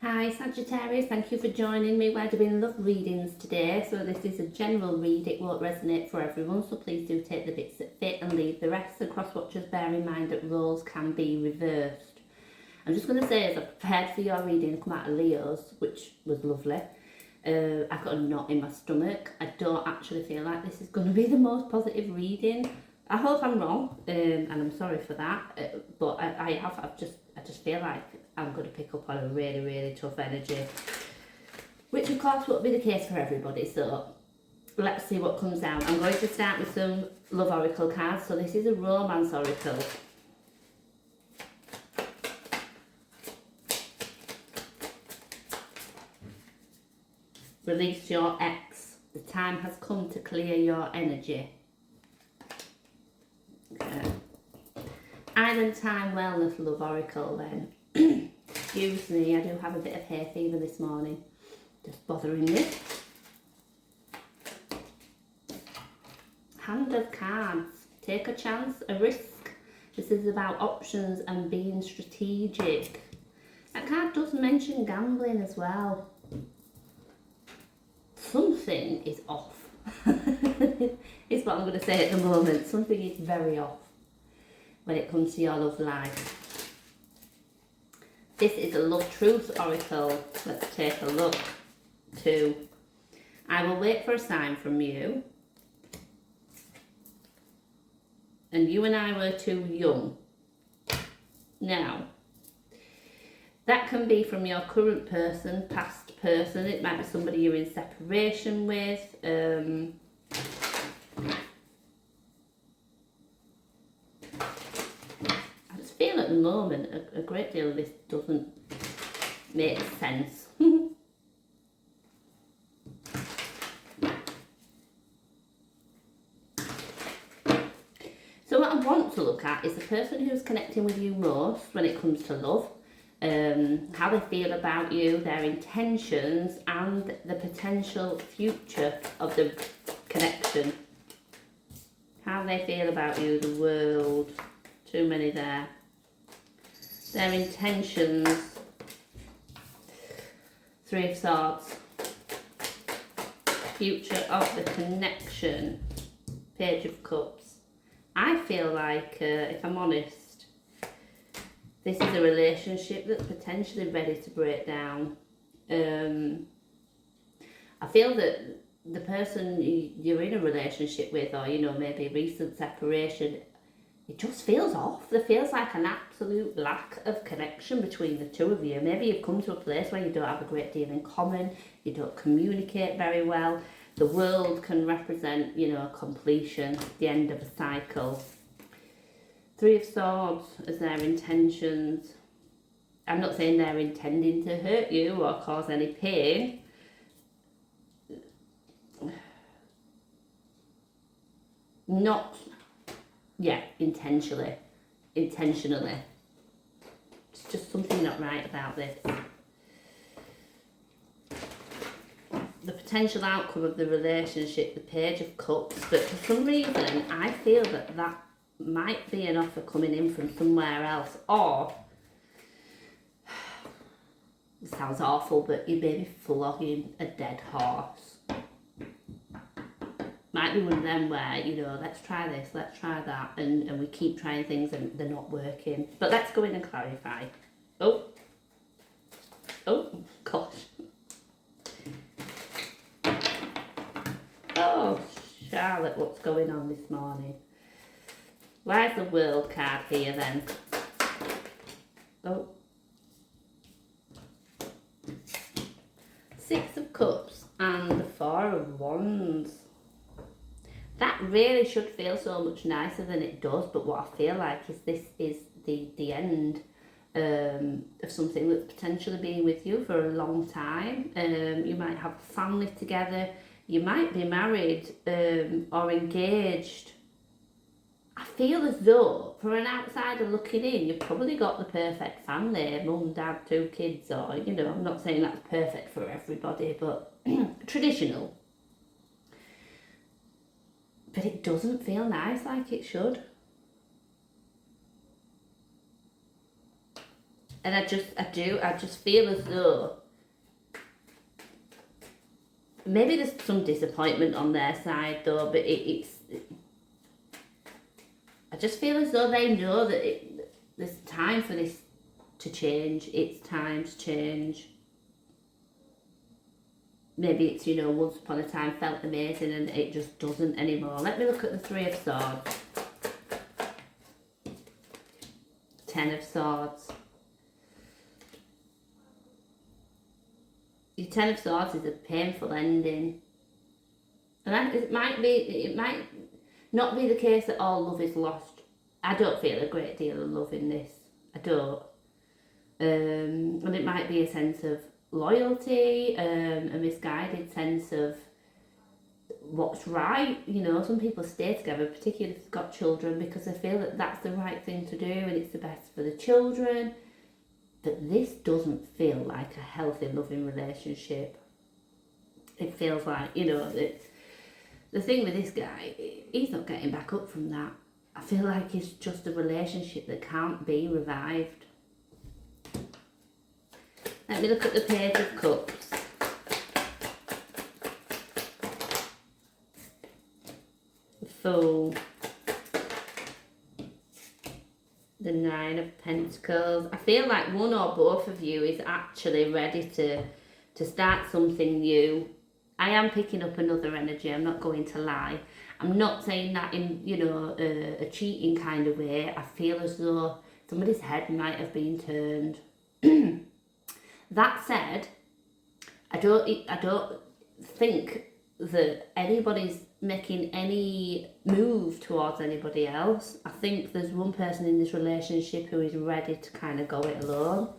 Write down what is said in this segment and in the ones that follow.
Hi Sagittarius, thank you for joining me. We're doing love readings today. So this is a general read, it won't resonate for everyone, so please do take the bits that fit and leave the rest. And cross watchers, bear in mind that roles can be reversed. I'm just going to say, as I prepared for your reading, I come out of Leo's, which was lovely. I've got a knot in my stomach. I don't actually feel like this is going to be the most positive reading. I hope I'm wrong, and I'm sorry for that. But I just feel like I'm going to pick up on a really, really tough energy, which of course won't be the case for everybody. So let's see what comes out. I'm going to start with some love oracle cards. So this is a romance oracle. Release your ex. The time has come to clear your energy. Okay. Island Time Wellness Love Oracle then. Excuse me, I do have a bit of hay fever this morning. Just bothering me. Hand of Cards. Take a chance, a risk. This is about options and being strategic. That card does mention gambling as well. Something is off. Is what I'm going to say at the moment. Something is very off when it comes to your love life. This is a love truth oracle. Let's take a look. 2. I will wait for a sign from you. And you and I were too young. Now, that can be from your current person, past person. It might be somebody you're in separation with. I just feel at the moment a great deal of this doesn't make sense. So what I want to look at is the person who's connecting with you most when it comes to love. How they feel about you, their intentions, and the potential future of the connection. How they feel about you, the world. Too many there. Their intentions. 3 of Swords. Future of the connection. Page of Cups. I feel like, if I'm honest, this is a relationship that's potentially ready to break down. I feel that the person you're in a relationship with, or maybe a recent separation, it just feels off. There feels like an absolute lack of connection between the two of you. Maybe you've come to a place where you don't have a great deal in common, you don't communicate very well. The world can represent, completion, the end of a cycle. 3 of Swords as their intentions. I'm not saying they're intending to hurt you or cause any pain. Not, intentionally. It's just something not right about this. The potential outcome of the relationship, the Page of Cups, but for some reason I feel that might be an offer coming in from somewhere else, or it sounds awful, but you may be flogging a dead horse. Might be one of them where, let's try this, let's try that, and we keep trying things and they're not working. But let's go in and clarify. Oh gosh. Oh, Charlotte, what's going on this morning? Why is the World card here then? Oh. 6 of Cups and the 4 of Wands. That really should feel so much nicer than it does, but what I feel like is this is the end of something that's potentially been with you for a long time. You might have a family together, you might be married or engaged. I feel as though, for an outsider looking in, you've probably got the perfect family, mum, dad, 2 kids, or, I'm not saying that's perfect for everybody, but traditional. But it doesn't feel nice like it should. And I just feel as though maybe there's some disappointment on their side though, but I just feel as though they know that there's time for this to change. It's time to change. Maybe it's, you know, once upon a time felt amazing and it just doesn't anymore. Let me look at the Three of Swords. Ten of Swords. Your Ten of Swords is a painful ending. And it might not be the case that all love is lost. I don't feel a great deal of love in this. I don't. And it might be a sense of loyalty, a misguided sense of what's right. You know, some people stay together, particularly if they've got children, because they feel that that's the right thing to do and it's the best for the children. But this doesn't feel like a healthy, loving relationship. It feels like, you know, the thing with this guy, he's not getting back up from that. I feel like it's just a relationship that can't be revived. Let me look at the Page of Cups. The Fool. The Nine of Pentacles. I feel like one or both of you is actually ready to start something new. I am picking up another energy, I'm not going to lie. I'm not saying that in, you know, a cheating kind of way. I feel as though somebody's head might have been turned. That said, I don't think that anybody's making any move towards anybody else. I think there's one person in this relationship who is ready to kind of go it alone.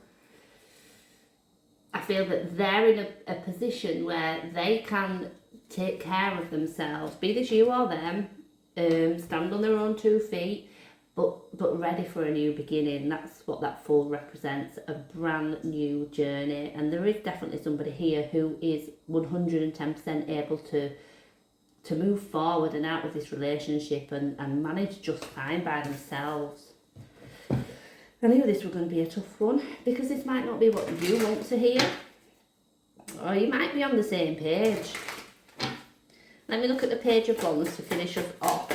I feel that they're in a position where they can take care of themselves, be this you or them, stand on their own 2 feet, but ready for a new beginning. That's what that Fool represents, a brand new journey. And there is definitely somebody here who is 110% able to move forward and out of this relationship and manage just fine by themselves. I knew this was going to be a tough one, because this might not be what you want to hear, or you might be on the same page. Let me look at the Page of Wands to finish us off.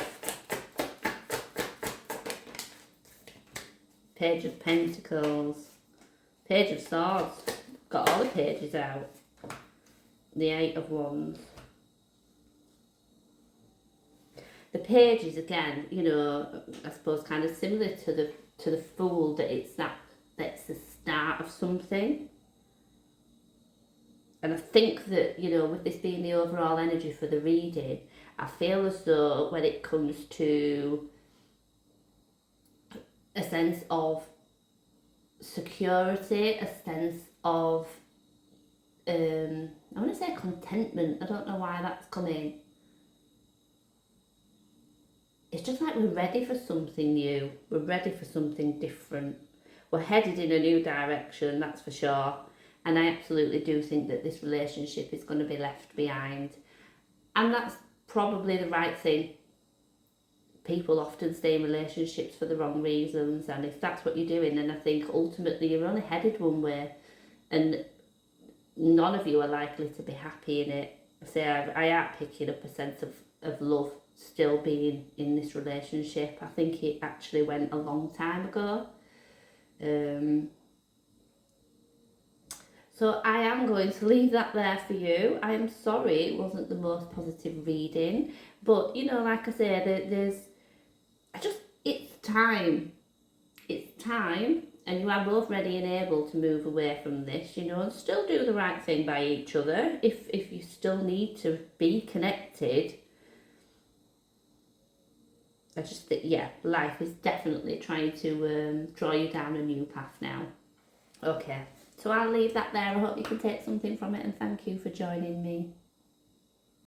Page of Pentacles, Page of Swords, got all the pages out. The Eight of Wands. The pages again, you know, I suppose kind of similar to the Fool, that that's the start of something. And I think that, you know, with this being the overall energy for the reading, I feel as though when it comes to a sense of security, a sense of, I want to say contentment, I don't know why that's coming. It's just like we're ready for something new, we're ready for something different. We're headed in a new direction, that's for sure. And I absolutely do think that this relationship is going to be left behind. And that's probably the right thing. People often stay in relationships for the wrong reasons, and if that's what you're doing, then I think ultimately you're only headed one way, and none of you are likely to be happy in it. I am picking up a sense of love still being in this relationship. I think it actually went a long time ago. So I am going to leave that there for you. I am sorry it wasn't the most positive reading, but you know, like I say, it's time. It's time, and you are both ready and able to move away from this, you know, and still do the right thing by each other if you still need to be connected. I just think, yeah, life is definitely trying to draw you down a new path now. Okay, so I'll leave that there. I hope you can take something from it, and thank you for joining me.